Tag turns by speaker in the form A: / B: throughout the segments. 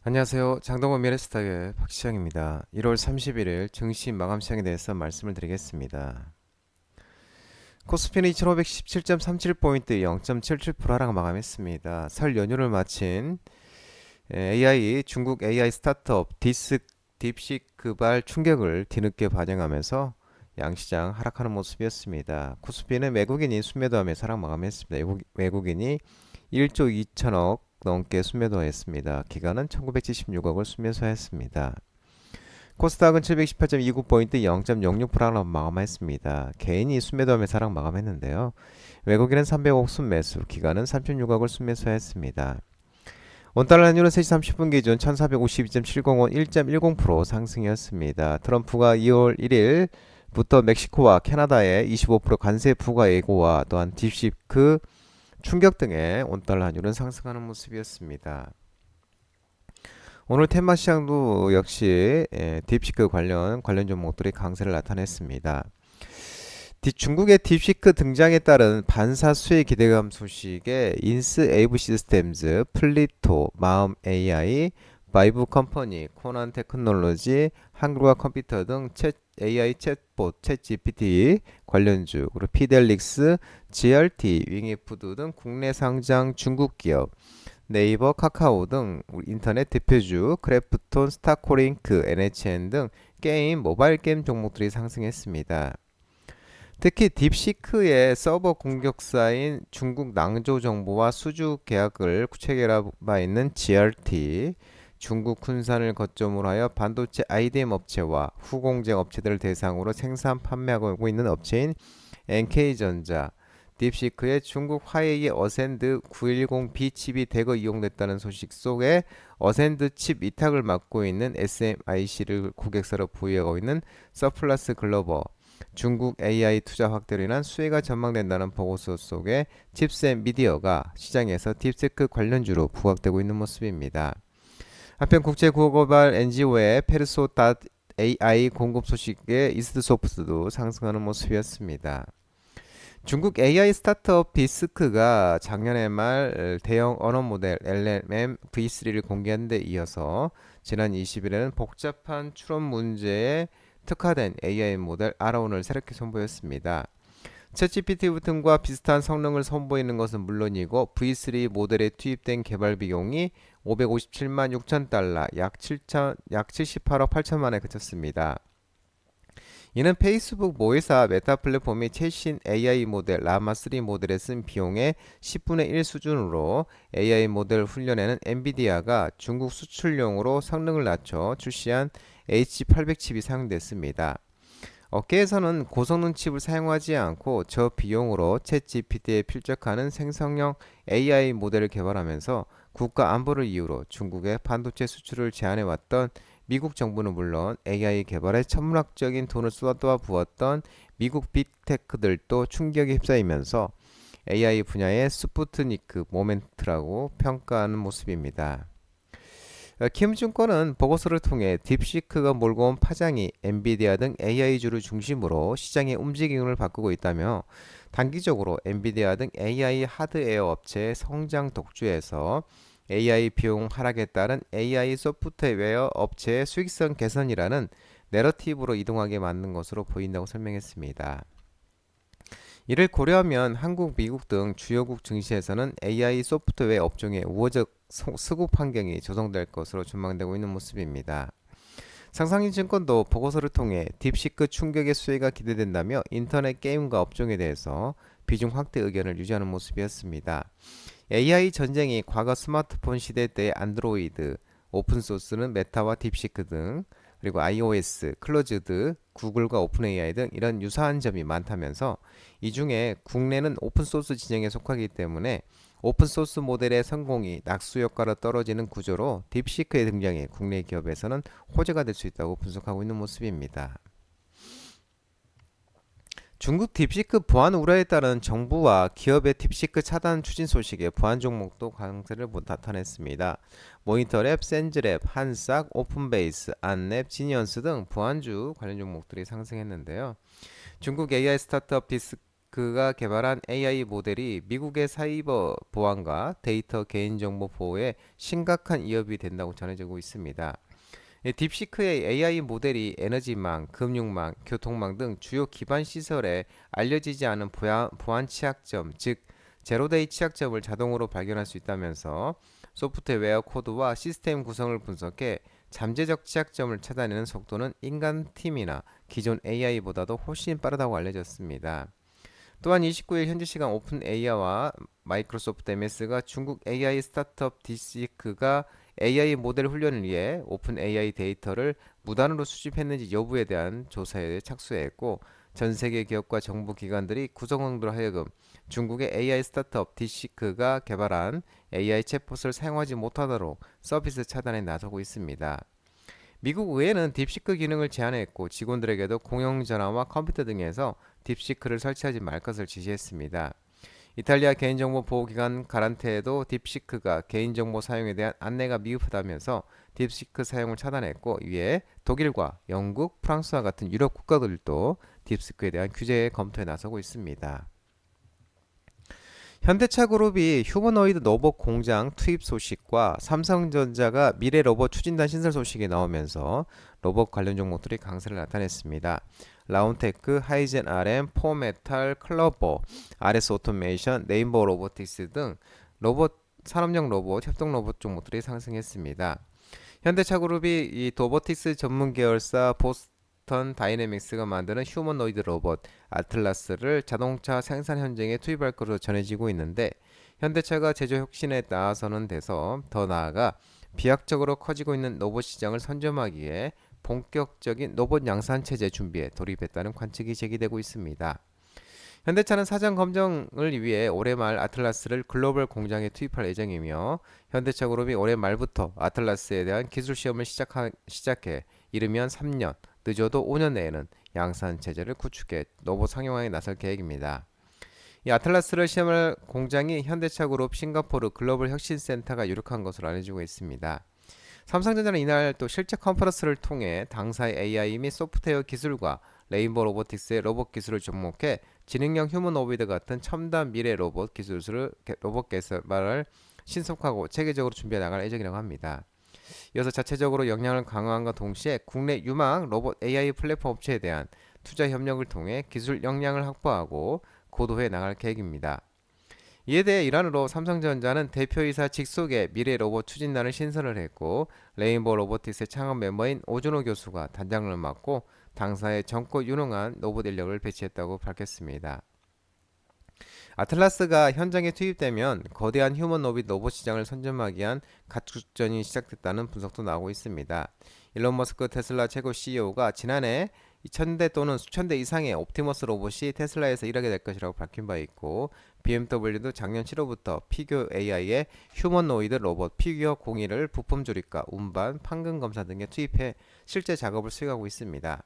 A: 안녕하세요. 장동건 미래스탁의 박시장입니다. 1월 31일 증시 마감 시장에 대해서 말씀을 드리겠습니다. 코스피는 2517.37포인트 0.77% 하락 마감했습니다. 설 연휴를 마친 AI 중국 AI 스타트업 딥시크발 충격을 뒤늦게 반영하면서 양시장 하락하는 모습이었습니다. 코스피는 외국인이 순매도하면서 하락 마감했습니다. 외국인이 1조 2천억 넘게 순매도했습니다. 기간은 1976억을 순매수했습니다. 코스닥은 718.29포인트 0.06% 마감했습니다. 개인이 순매도하면서 하락 마감했는데요. 외국인은 300억 순매수, 기간은 36억을 순매수했습니다. 원달러 환율은 3시 30분 기준 1452.705원 1.10% 상승이었습니다. 트럼프가 2월 1일부터 멕시코와 캐나다에 25% 관세 부과 예고와 또한 딥시크 충격 등의 원달러 환율은 상승하는 모습이었습니다. 오늘 테마 시장도 역시 딥시크 관련 종목들이 강세를 나타냈습니다. 중국의 딥시크 등장에 따른 반사 수혜 기대감 소식에 인스 에이브 시스템즈, 플리토, 마음 AI, 바이브 컴퍼니, 코난 테크놀로지, 한글과 컴퓨터 등 AI 챗봇, 챗 GPT 관련주, 그리고 피델릭스, GRT, 윙이푸드 등 국내 상장 중국 기업, 네이버, 카카오 등 인터넷 대표주, 크래프톤, 스타코링크, NHN 등 게임, 모바일 게임 종목들이 상승했습니다. 특히 딥시크의 서버 공격사인 중국 낭조 정보와 수주 계약을 체결한 바 있는 GRT, 중국 군산을 거점으로 하여 반도체 IDM 업체와 후공정 업체들을 대상으로 생산 판매하고 있는 업체인 NK전자, 딥시크의 중국 화웨이의 어센드 910B 칩이 대거 이용됐다는 소식 속에 어센드 칩 위탁을 맡고 있는 SMIC를 고객사로 보유하고 있는 서플러스 글로벌, 중국 AI 투자 확대로 인한 수혜가 전망된다는 보고서 속에 칩셋 미디어가 시장에서 딥시크 관련주로 부각되고 있는 모습입니다. 한편 국제 글로벌 NGO의 페르소 AI 공급 소식에 이스트소프트도 상승하는 모습이었습니다. 중국 AI 스타트업 디스크가 작년의 말 대형 언어 모델 LLM V3를 공개한 데 이어서 지난 20일에는 복잡한 추론 문제에 특화된 AI 모델 R1을 새롭게 선보였습니다. 챗GPT 등과 비슷한 성능을 선보이는 것은 물론이고 V3 모델에 투입된 개발 비용이 557만 6천 달러, 약 78억 8천만에 그쳤습니다. 이는 페이스북 모회사 메타 플랫폼이 최신 AI 모델 라마3 모델에 쓴 비용의 10분의 1 수준으로 AI 모델 훈련에는 엔비디아가 중국 수출용으로 성능을 낮춰 출시한 H800 칩이 사용됐습니다. 업계에서는 고성능 칩을 사용하지 않고 저비용으로 챗GPT에 필적하는 생성형 AI 모델을 개발하면서 국가 안보를 이유로 중국의 반도체 수출을 제한해왔던 미국 정부는 물론 AI 개발에 천문학적인 돈을 쏟아 부었던 미국 빅테크들도 충격에 휩싸이면서 AI 분야의 스푸트니크 모멘트라고 평가하는 모습입니다. 키움증권은 보고서를 통해 딥시크가 몰고 온 파장이 엔비디아 등 AI주를 중심으로 시장의 움직임을 바꾸고 있다며 단기적으로 엔비디아 등 AI 하드웨어 업체의 성장 독주에서 AI 비용 하락에 따른 AI 소프트웨어 업체의 수익성 개선이라는 내러티브로 이동하게 만든 것으로 보인다고 설명했습니다. 이를 고려하면 한국, 미국 등 주요국 증시에서는 AI 소프트웨어 업종의 우호적 수급 환경이 조성될 것으로 전망되고 있는 모습입니다. 상상인 증권도 보고서를 통해 딥시크 충격의 수혜가 기대된다며 인터넷 게임과 업종에 대해서 비중 확대 의견을 유지하는 모습이었습니다. AI 전쟁이 과거 스마트폰 시대 때의 안드로이드, 오픈소스는 메타와 딥시크 등, 그리고 iOS, 클로즈드, 구글과 오픈AI 등 이런 유사한 점이 많다면서 이 중에 국내는 오픈소스 진영에 속하기 때문에 오픈소스 모델의 성공이 낙수 효과로 떨어지는 구조로 딥시크의 등장이 국내 기업에서는 호재가 될 수 있다고 분석하고 있는 모습입니다. 중국 딥시크 보안 우려에 따른 정부와 기업의 딥시크 차단 추진 소식에 보안 종목도 강세를 나타냈습니다. 모니터랩, 센즈랩, 한싹, 오픈베이스, 안랩, 지니언스 등 보안주 관련 종목들이 상승했는데요. 중국 AI 스타트업 딥시크가 개발한 AI 모델이 미국의 사이버 보안과 데이터 개인정보 보호에 심각한 위협이 된다고 전해지고 있습니다. 딥시크의 AI 모델이 에너지망, 금융망, 교통망 등 주요 기반 시설에 알려지지 않은 보안 취약점, 즉 제로데이 취약점을 자동으로 발견할 수 있다면서 소프트웨어 코드와 시스템 구성을 분석해 잠재적 취약점을 찾아내는 속도는 인간 팀이나 기존 AI보다도 훨씬 빠르다고 알려졌습니다. 또한 29일 현지 시간 오픈 AI와 마이크로소프트 MS가 중국 AI 스타트업 딥시크가 AI 모델 훈련을 위해 오픈 AI 데이터를 무단으로 수집했는지 여부에 대한 조사에 착수했고, 전 세계 기업과 정부 기관들이 구성원으로 하여금 중국의 AI 스타트업 딥시크가 개발한 AI 챗봇을 사용하지 못하도록 서비스 차단에 나서고 있습니다. 미국 의회는 딥시크 기능을 제한했고, 직원들에게도 공용전화와 컴퓨터 등에서 딥시크를 설치하지 말 것을 지시했습니다. 이탈리아 개인정보 보호기관 가란테도 딥시크가 개인정보 사용에 대한 안내가 미흡하다면서 딥시크 사용을 차단했고, 이에 독일과 영국, 프랑스와 같은 유럽 국가들도 딥시크에 대한 규제 검토에 나서고 있습니다. 현대차 그룹이 휴머노이드 로봇 공장 투입 소식과 삼성전자가 미래 로봇 추진단 신설 소식이 나오면서 로봇 관련 종목들이 강세를 나타냈습니다. 라운테크, 하이젠 RM, 포메탈, 클러버, RS 오토메이션, 네임버 로보틱스 등 로봇 산업용 로봇, 협동 로봇 종목들이 상승했습니다. 현대차 그룹이 이 도보틱스 전문 계열사 보스턴 다이내믹스가 만드는 휴머노이드 로봇 아틀라스를 자동차 생산 현장에 투입할 것으로 전해지고 있는데, 현대차가 제조 혁신에 나서는 데서 더 나아가 비약적으로 커지고 있는 로봇 시장을 선점하기에 본격적인 로봇 양산 체제 준비에 돌입했다는 관측이 제기되고 있습니다. 현대차는 사전 검증을 위해 올해 말 아틀라스를 글로벌 공장에 투입할 예정이며, 현대차 그룹이 올해 말부터 아틀라스에 대한 기술 시험을 시작해 이르면 3년, 늦어도 5년 내에는 양산 체제를 구축해 로봇 상용화에 나설 계획입니다. 이 아틀라스를 시험할 공장이 현대차 그룹 싱가포르 글로벌 혁신센터가 유력한 것으로 알려지고 있습니다. 삼성전자는 이날 또 실제 컨퍼런스를 통해 당사의 AI 및 소프트웨어 기술과 레인보우 로보틱스의 로봇 기술을 접목해 지능형 휴머노이드 같은 첨단 미래 로봇 개발을 신속하고 체계적으로 준비해 나갈 예정이라고 합니다. 이어서 자체적으로 역량을 강화함과 동시에 국내 유망 로봇 AI 플랫폼 업체에 대한 투자 협력을 통해 기술 역량을 확보하고 고도화해 나갈 계획입니다. 이에 대해 일환으로 삼성전자는 대표이사 직속의 미래 로봇 추진단을 신설을 했고, 레인보우 로보틱스의 창업 멤버인 오준호 교수가 단장을 맡고 당사에 젊고 유능한 로봇 인력을 배치했다고 밝혔습니다. 아틀라스가 현장에 투입되면 거대한 휴머노비드 로봇 시장을 선점하기 위한 가축전이 시작됐다는 분석도 나오고 있습니다. 일론 머스크 테슬라 최고 CEO가 지난해 2,000대 또는 수천 대 이상의 옵티머스 로봇이 테슬라에서 일하게 될 것이라고 밝힌 바 있고, BMW도 작년 7월부터 피규어 AI의 휴머노이드 로봇 피규어 01을 부품 조립과 운반, 판금 검사 등에 투입해 실제 작업을 수행하고 있습니다.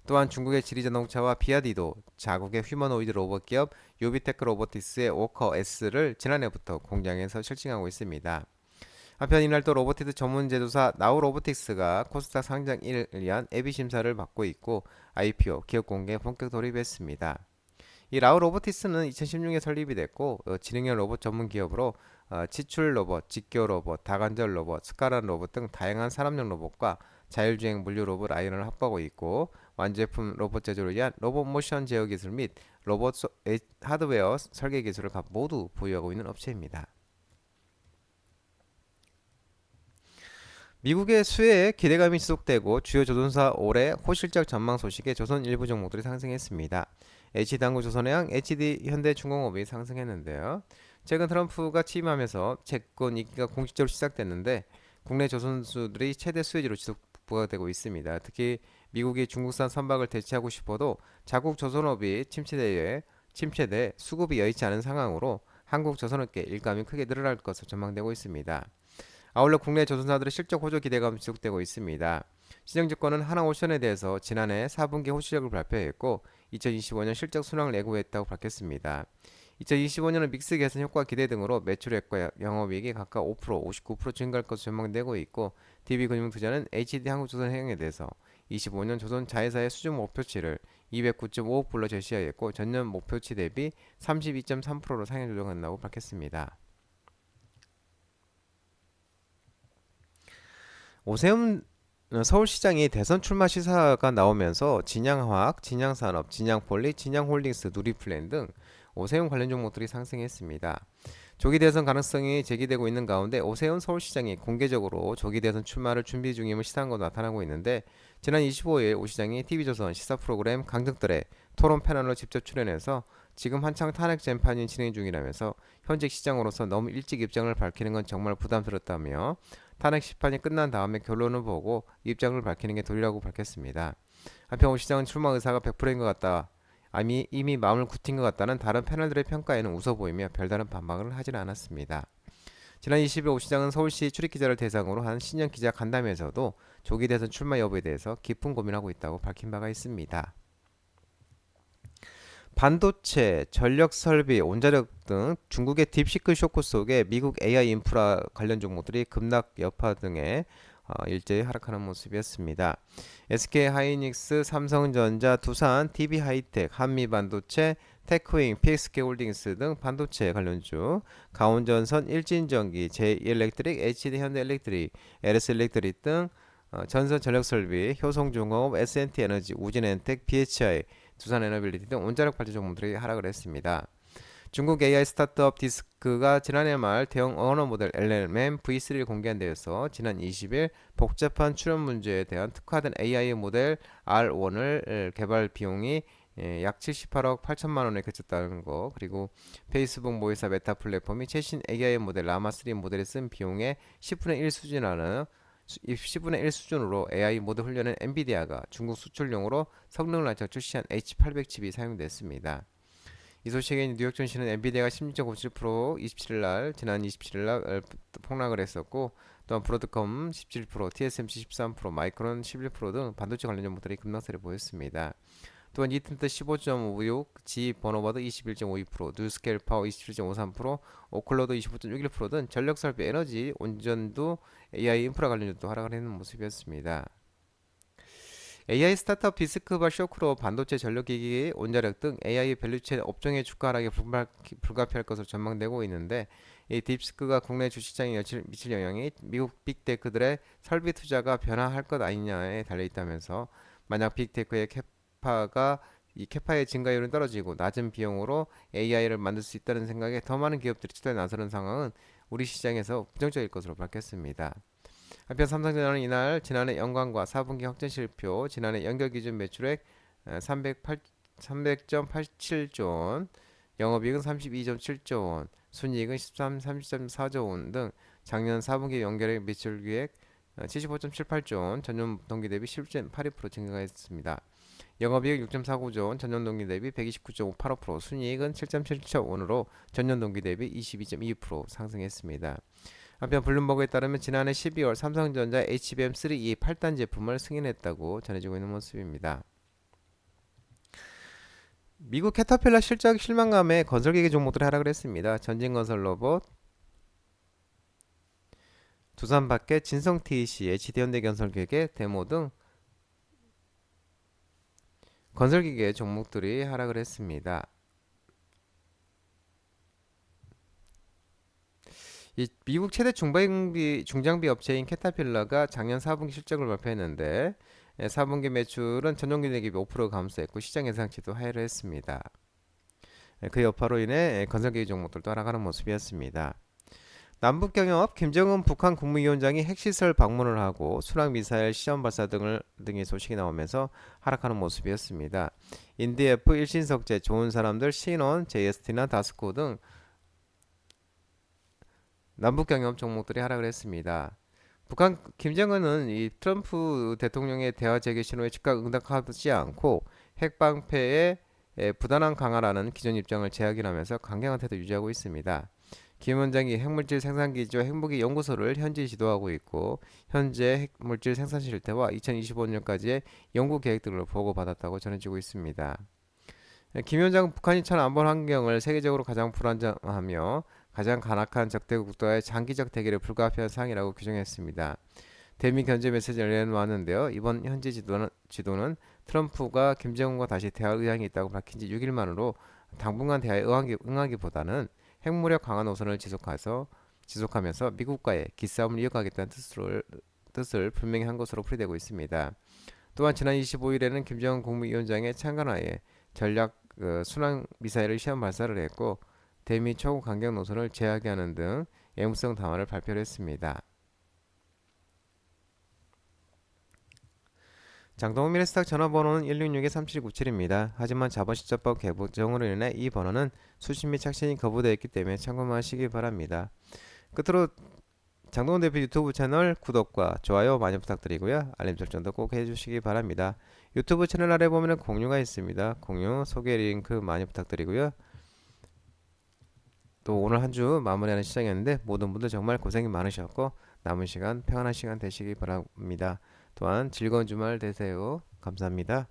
A: 또한 중국의 지리자동차와 비아디도 자국의 휴머노이드 로봇 기업 요비테크 로보틱스의 워커 S를 지난해부터 공장에서 실증하고 있습니다. 한편 이날 또 로보티드 전문 제조사 나우 로보틱스가 코스닥 상장을 위한 예비 심사를 받고 있고, IPO 기업 공개에 본격 돌입했습니다. 이 라우 로보틱스는 2016년에 설립이 됐고, 지능형 로봇 전문 기업으로 지출 로봇, 직교 로봇, 다관절 로봇, 스카란 로봇 등 다양한 산업용 로봇과 자율주행 물류 로봇 라인을 확보하고 있고, 완제품 로봇 제조를 위한 로봇 모션 제어 기술 및 로봇 하드웨어 설계 기술을 모두 보유하고 있는 업체입니다. 미국의 수혜에 기대감이 지속되고 주요 조선사 올해 호실적 전망 소식에 조선 일부 종목들이 상승했습니다. H당구조선해양, HD 현대중공업이 상승했는데요. 최근 트럼프가 취임하면서 채권 이기가 공식적으로 시작됐는데, 국내 조선수들이 최대 수혜지로 지속 부각되고 있습니다. 특히 미국이 중국산 선박을 대체하고 싶어도 자국 조선업이 침체돼 수급이 여의치 않은 상황으로 한국 조선업계 일감이 크게 늘어날 것으로 전망되고 있습니다. 아울러 국내 조선사들의 실적 호조 기대감 지속되고 있습니다. 신영증권은 하나오션에 대해서 지난해 4분기 호실적을 발표했고, 2025년 실적 순항을 예고했다고 밝혔습니다. 2025년은 믹스 개선 효과 기대 등으로 매출액과 영업이익이 각각 5%, 59% 증가할 것으로 전망되고 있고, DB금융투자는 HD 한국조선해양에 대해서 25년 조선 자회사의 수준 목표치를 209.5억 불로 제시하였고 전년 목표치 대비 32.3%로 상향 조정한다고 밝혔습니다. 오세훈 서울시장이 대선 출마 시사가 나오면서 진양화학, 진양산업, 진양폴리, 진양홀딩스, 누리플랜 등 오세훈 관련 종목들이 상승했습니다. 조기 대선 가능성이 제기되고 있는 가운데 오세훈 서울시장이 공개적으로 조기 대선 출마를 준비 중임을 시사한 것으로 나타나고 있는데 지난 25일 오 시장이 TV조선 시사 프로그램 강등들의 토론 패널로 직접 출연해서 지금 한창 탄핵 재판이 진행 중이라면서 현직 시장으로서 너무 일찍 입장을 밝히는 건 정말 부담스럽다며 탄핵 심판이 끝난 다음에 결론을 보고 입장을 밝히는 게 도리라고 밝혔습니다. 한편 오 시장은 출마 의사가 100%인 것 같다. 이미 마음을 굳힌 것 같다는 다른 패널들의 평가에는 웃어 보이며 별다른 반박을 하지는 않았습니다. 지난 20일 오 시장은 서울시 출입기자를 대상으로 한 신년 기자 간담회에서도 조기 대선 출마 여부에 대해서 깊은 고민하고 있다고 밝힌 바가 있습니다. 반도체, 전력 설비, 원자력 등 중국의 딥시크 쇼크 속에 미국 AI 인프라 관련 종목들이 급락 여파 등의 일제히 하락하는 모습이었습니다. SK하이닉스, 삼성전자, 두산, DB하이텍, 한미반도체, 테크윙, PSK홀딩스 등 반도체 관련주, 강원전선, 일진전기, JE일렉트릭, HD현대엘렉트릭, LS엘렉트릭 등 전선 전력설비, 효성중공업, S&T에너지, 우진엔텍, BHI, 두산에너빌리티 등 원자력 발전 종목들이 하락을 했습니다. 중국 AI 스타트업 디스크가 지난해 말 대형 언어 모델 LLM V3를 공개한 데에서 지난 20일 복잡한 출현 문제에 대한 특화된 AI 모델 R1을 개발 비용이 약 78억 8천만 원에 그쳤다는 거, 그리고 페이스북 모의사 메타 플랫폼이 최신 AI 모델 라마3 모델에 쓴 비용의 10분의 1 수준으로 AI 모델 훈련은 엔비디아가 중국 수출용으로 성능을 낮춰 출시한 H800 칩이 사용됐습니다. 이 소식에 뉴욕 증시는 엔비디아가 16.57% 27일 지난 27일 날 폭락을 했었고, 또한 브로드컴 17%, TSMC 13%, 마이크론 11%등 반도체 관련 종목들이 급락세를 보였습니다. 또한 이튼트 15.56, G 버너버드 21.52%, 뉴스케일 파워 27.53%, 오클로드 25.61%등 전력 설비, 에너지, 온전도, AI 인프라 관련주도 하락을 하는 모습이었습니다. AI 스타트업 디스크바 쇼크로 반도체, 전력기기, 원자력 등 AI 밸류체인 업종의 주가 하락이 불가피할 것으로 전망되고 있는데, 이 디스크가 국내 주식시장에 미칠 영향이 미국 빅테크들의 설비 투자가 변화할 것 아니냐에 달려 있다면서, 만약 빅테크의 캐파의 증가율은 떨어지고 낮은 비용으로 AI를 만들 수 있다는 생각에 더 많은 기업들이 투자에 나서는 상황은 우리 시장에서 부정적일 것으로 밝혔습니다. 한편 삼성전자는 이날 지난해 연간과 4분기 확정실표, 지난해 연결기준 매출액 300.87조 원, 영업이익은 32.7조 원, 순이익은 30.4조 원 등 작년 4분기 연결액 매출기획 75.78조 원, 전년 동기 대비 10.82% 증가했습니다. 영업이익 6.49조 원, 전년 동기 대비 129.58%, 순이익은 7.7조 원으로 전년 동기 대비 22.2% 상승했습니다. 한편 블룸버그에 따르면 지난해 12월 삼성전자 HBM3E 8단 제품을 승인했다고 전해지고 있는 모습입니다. 미국 캐터필러 실적 실망감에 건설기계 종목들이 하락을 했습니다. 전진건설로봇, 두산밖에, 진성TEC, HD현대건설기계, 데모 등 건설기계 종목들이 하락을 했습니다. 이 미국 최대 중장비 업체인 캐터필러가 작년 4분기 실적을 발표했는데 4분기 매출은 전년기 대비 5% 감소했고 시장 예상치도 하회를 했습니다. 그 여파로 인해 건설기계 종목들도 하락하는 모습이었습니다. 남북경협 김정은 북한 국무위원장이 핵시설 방문을 하고 순항미사일 시험 발사 등의 소식이 나오면서 하락하는 모습이었습니다. 인디에프, 일신석재, 좋은 사람들, 신원, JST나 다스코 등 남북경협 종목들이 하락을 했습니다. 북한 김정은은 이 트럼프 대통령의 대화 재개 신호에 즉각 응답하지 않고 핵방패의 부단한 강화라는 기존 입장을 재확인하면서 강경한 태도 유지하고 있습니다. 김 원장이 핵물질 생산기지와 핵무기 연구소를 현지 지도하고 있고 현재 핵물질 생산 실태와 2025년까지의 연구 계획 등을 보고받았다고 전해지고 있습니다. 김 위원장은 북한이 천 안보 환경을 세계적으로 가장 불안정하며 가장 간악한 적대국과의 장기적 대결에 불가피한 상황이라고 규정했습니다. 대미 견제 메시지를 내놓았는데요. 이번 현지 지도는 트럼프가 김정은과 다시 대화할 의향이 있다고 밝힌 지 6일만으로 당분간 대화에 응하기보다는 핵무력 강화 노선을 지속하면서 미국과의 기싸움을 이어가겠다는 뜻을 분명히 한 것으로 풀이되고 있습니다. 또한 지난 25일에는 김정은 국무위원장의 창간하에 전략 순항 미사일을 시험 발사를 했고 대미 초고 강경 노선을 재하게 하는 등 애무성 담화를 발표를 했습니다. 장동훈 미래스탁 전화번호는 166-3797입니다. 하지만 자본시장법 개정으로 인해 이 번호는 수신 및 착신이 거부되어 있기 때문에 참고만 하시기 바랍니다. 끝으로 장동훈 대표 유튜브 채널 구독과 좋아요 많이 부탁드리고요. 알림 설정도 꼭 해주시기 바랍니다. 유튜브 채널 아래 보면 공유가 있습니다. 공유 소개 링크 많이 부탁드리고요. 또 오늘 한 주 마무리하는 시장이었는데 모든 분들 정말 고생이 많으셨고 남은 시간 평안한 시간 되시기 바랍니다. 또한 즐거운 주말 되세요. 감사합니다.